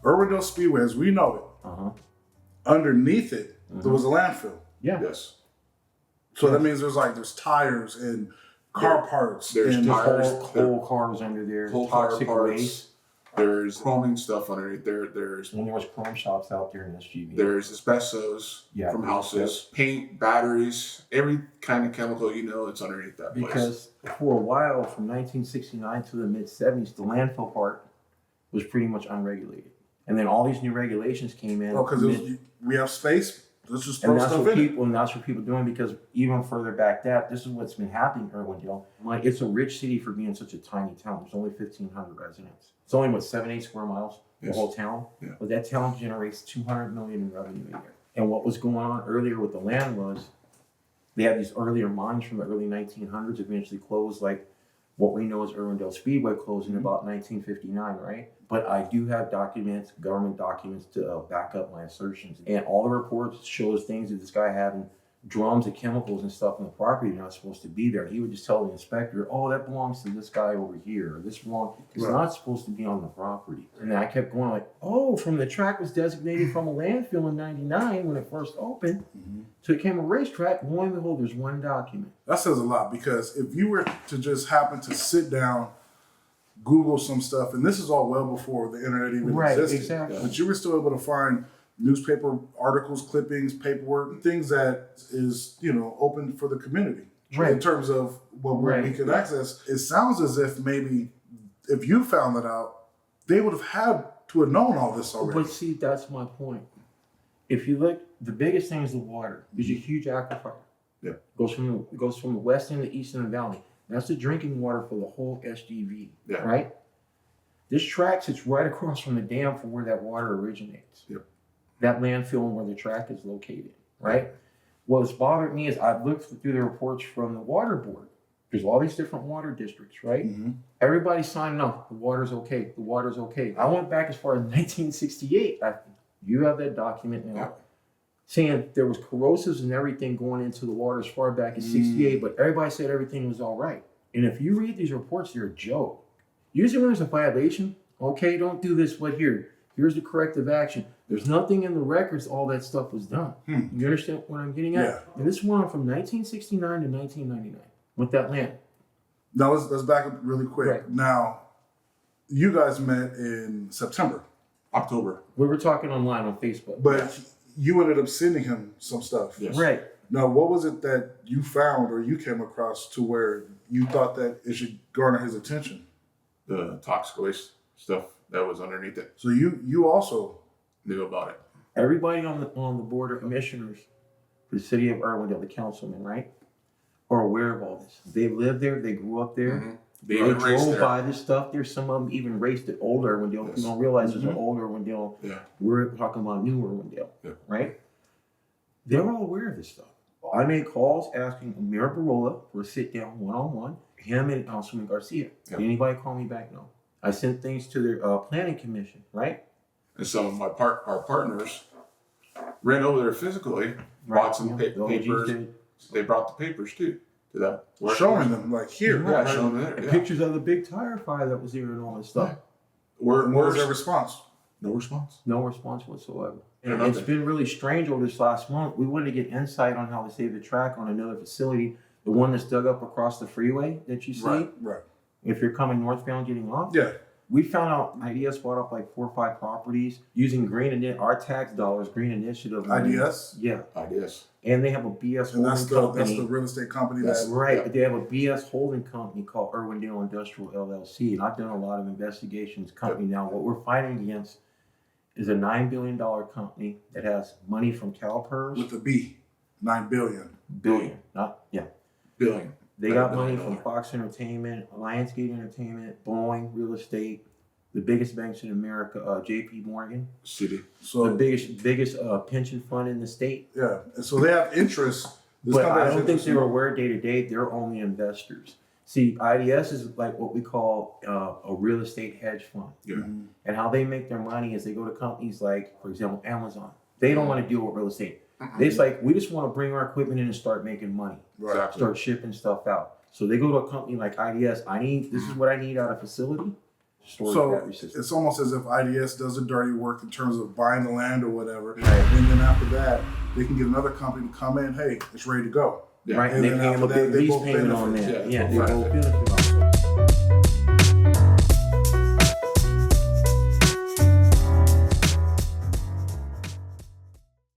Irwindale Speedway, as we know it, underneath it, there was a landfill. Yeah. Yes. So that means there's tires and car parts. There's and tires. Whole cars under there. Whole car Toxic parts. waste. There's chroming stuff underneath there. There's And there was chrome shops out there in SGV. There's asbestos from houses, paint, batteries, every kind of chemical it's underneath that place. Because for a while, from 1969 to the mid-70s, the landfill part was pretty much unregulated. And then all these new regulations came in. Oh, because we have space. Let's just throw And that's stuff what in it. people, and that's what people are doing, because even further back this is what's been happening in Irwindale. Like, it's a rich city for being such a tiny town. There's only 1,500 residents. It's only 7-8 square miles, the whole town. Yeah. But that town generates $200 million in revenue a year. And what was going on earlier with the land was they had these earlier mines from the early 1900s eventually closed, like what we know as Irwindale Speedway closed in about 1959, right? But I do have documents, government documents, to back up my assertions. And all the reports shows things that this guy having drums of chemicals and stuff on the property not supposed to be there. He would just tell the inspector, oh, that belongs to this guy over here, or this belongs, it's not supposed to be on the property. And then I kept going like, oh, from the track was designated from a landfill in 99 when it first opened, so it became a racetrack. Lo and behold, there's one document. That says a lot, because if you were to just happen to sit down, Google some stuff, and this is all well before the internet even existed. Exactly. But you were still able to find newspaper articles, clippings, paperwork, things that is, open for the community. Right. In terms of what we can access. It sounds as if maybe if you found that out, they would have had to have known all this already. But see, that's my point. If you look, the biggest thing is the water. There's a huge aquifer. Yeah. Goes from the west end to the east end of the valley. That's the drinking water for the whole SGV, right? This track sits right across from the dam for where that water originates. Yep. That landfill and where the track is located, right? What's bothered me is I've looked through the reports from the water board. There's all these different water districts, right? Everybody's signing up. The water's okay. The water's okay. I went back as far as 1968. You have that document now. Saying there was corrosives and everything going into the water as far back as 68, but everybody said everything was all right. And if you read these reports, they're a joke. Usually when there's a violation, okay, don't do this, but here's the corrective action. There's nothing in the records all that stuff was done. You understand what I'm getting at? Yeah. And this went on from 1969 to 1999 with that land. Now let's back up really quick. Right. Now, you guys met in September. October. We were talking online on Facebook. But you ended up sending him some stuff. Yes. Right. Now, what was it that you found or you came across to where you thought that it should garner his attention? The toxic waste stuff that was underneath it. So you also Knew about it. Everybody on the board of commissioners for the city of Irwindale, the councilmen, right, are aware of all this. They lived there. They grew up there. They They even raced drove there. by this stuff there. Some of them even raced at Old Irwindale. Yes. You don't realize there's an Old Irwindale. Yeah. We're talking about New Irwindale, Yeah. right? They're all aware of this stuff. I made calls asking Mayor Barola for a sit-down one-on-one, him and Councilman Garcia. Yeah. Did anybody call me back? No. I sent things to their planning commission, right? And some of our partners ran over there physically, brought some The OGs papers. did. They brought the papers too to that. showing them like here. Yeah, right? showing them there. And Yeah. pictures of the big tire fire that was there and all that stuff. And what was their response? No response. No response whatsoever. And Yeah, it's nothing. been really strange over this last month. We wanted to get insight on how to save the track on another facility, the one that's dug up across the freeway that you see. Right. If you're coming northbound getting off. Yeah. We found out IDS bought up like 4 or 5 properties using our tax dollars, Green Initiative money. IDS? Yeah. IDS. And they have a BS And holding company. that's the real estate company That's that Right. Yeah. They have a BS holding company called Irwindale Industrial LLC. And I've done a lot of investigations company now. What we're fighting against is a $9 billion company that has money from CalPERS. with the B, 9 billion. Billion. Billion. They Like got $1 money billion. from Fox Entertainment, Lionsgate Entertainment, Boeing Real Estate, the biggest banks in America, JP Morgan, City. the So biggest pension fund in the state. yeah, and so they have interest. This But company I has don't think interest they in- were aware day to day. They're only investors. See, IDS is like what we call a real estate hedge fund. Yeah. And how they make their money is they go to companies like, for example, Amazon. They don't want to deal with real estate. It's like, we just want to bring our equipment in and start making money, Right. Exactly. start shipping stuff out. So they go to a company like IDS. This is what I need out of facility. storage So battery system. it's almost as if IDS does the dirty work in terms of buying the land or whatever, Right. and then after that, they can get another company to come in. Hey, it's ready to go. Yeah. Right, And and they then pay them a after that, big they lease both payment on benefit. that. Yeah, Yeah, they right. both benefit on that.